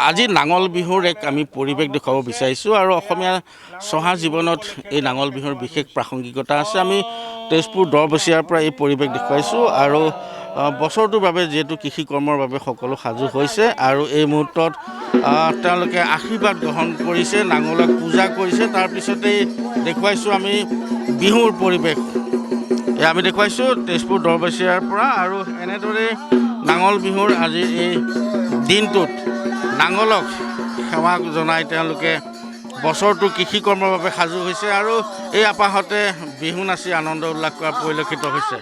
আজি নাঙল বিহুৰ এক আমি পৰিৱেশ দেখুৱাব বিচাৰিছোঁ আৰু অসমীয়া চহা জীৱনত এই নাঙল বিহুৰ বিশেষ প্ৰাসংগিকতা আছে। আমি তেজপুৰ দহবছৰীয়াৰ পৰা এই পৰিৱেশ দেখুৱাইছোঁ আৰু বছৰটোৰ বাবে যিহেতু কৃষি কৰ্মৰ বাবে সকলো সাজু হৈছে আৰু এই মুহূৰ্তত তেওঁলোকে আশীৰ্বাদ গ্ৰহণ কৰিছে, নাঙলক পূজা কৰিছে। তাৰপিছতেই দেখুৱাইছোঁ আমি বিহুৰ পৰিৱেশ। আমি দেখুৱাইছোঁ তেজপুৰ দহবছৰীয়াৰ পৰা আৰু এনেদৰে নাঙল বিহুৰ আজিৰ এই দিনটোত নাঙলক সেৱা জনাই তেওঁলোকে বছৰটো কৃষি কৰ্মৰ বাবে সাজু হৈছে আৰু এই আপাহতে বিহু নাচি আনন্দ উল্লাস কৰা পৰিলক্ষিত হৈছে।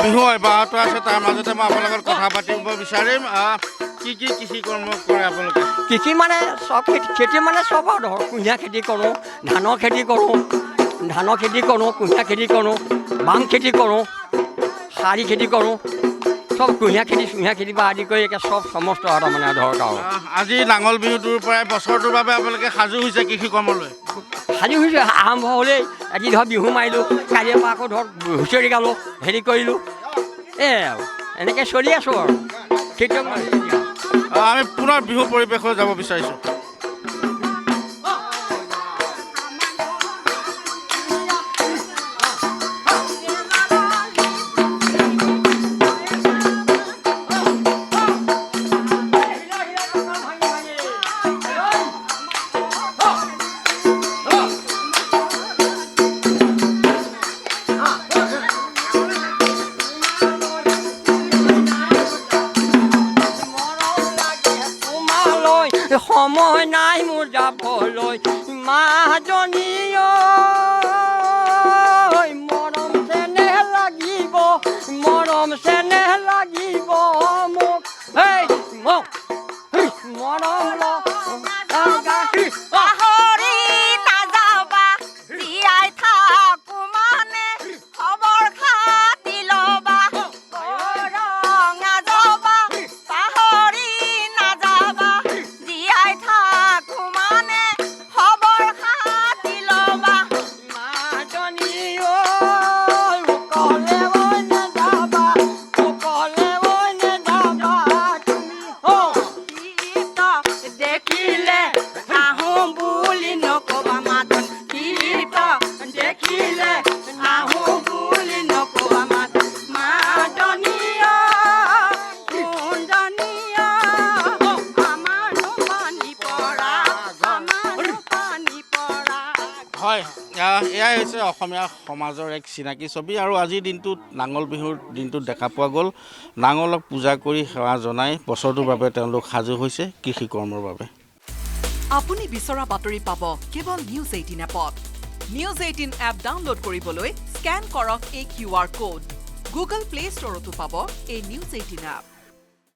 বিহু অব্যাহত আছে, তাৰ মাজতে মই আপোনাৰ লগত কথা পাতিব বিচাৰিম। কি কি কৃষি কৰ্ম কৰে আপোনালোকে? কৃষি মানে চব খেতি মানে চব আৰু ধৰক কুঁহিয়াৰ খেতি কৰোঁ, ধানৰ খেতি কৰোঁ, কুঁহিয়াৰ খেতি কৰোঁ, বাম খেতি কৰোঁ, শাৰী খেতি কৰোঁ, চব কুঁহিয়াৰ খেতি পৰা আদি কৰি একে চব সমস্ত আৰু মানে ধৰক আৰু আজি নাঙল বিহুটোৰ পৰাই বছৰটোৰ বাবে আপোনালোকে সাজু হৈছে কৃষি কৰ্মলৈ? সাজু হৈছে, আৰম্ভ হ'লেই আজি ধৰক বিহু মাৰিলোঁ, কালিৰ পৰা আকৌ ধৰক হুঁচৰি গালোঁ, হেৰি কৰিলোঁ, আৰু এনেকৈ চলি আছোঁ আৰু খেতিয়ক। আমি পুনৰ বিহু পৰিৱেশলৈ যাব বিচাৰিছোঁ। সময় নাই মোৰ যাবলৈ মাজনী মৰম চেনেহ লাগিব মোক মৰম পাহৰি নাযাবা জীয়াই থাকো মানে খবৰ খাতি ল'বা ৰঙা যাবা পাহৰি নাযাবা জীয়াই থাকো মানে খবৰ খাতি ল'বা মাজনী কলে নাযাবা দেখিলে আহো বুলি নকবা মাতন দেখিলে আহো বুলি নকবা মাতন মাদনীয় কুন্দনীয় আমাৰ পানী পৰা হয়, এয়াই হৈছে অসমীয়া সমাজৰ এক চিনাকি ছবি আৰু আজিৰ দিনটোত নাঙল বিহুৰ দিনটোত দেখা পোৱা গ'ল নাঙলক পূজা কৰি সেৱা জনাই বছৰটোৰ বাবে তেওঁলোক সাজু হৈছে কৃষি কৰ্মৰ বাবে। আপুনি বিচৰা বাতৰি পাব কেৱল নিউজ 18 এপত। নিউজ 18 এপ ডাউনলোড কৰিবলৈ স্কেন কৰক এই QR কোড। গুগল প্লে ষ্টৰতো পাব এই নিউজ 18 এপ।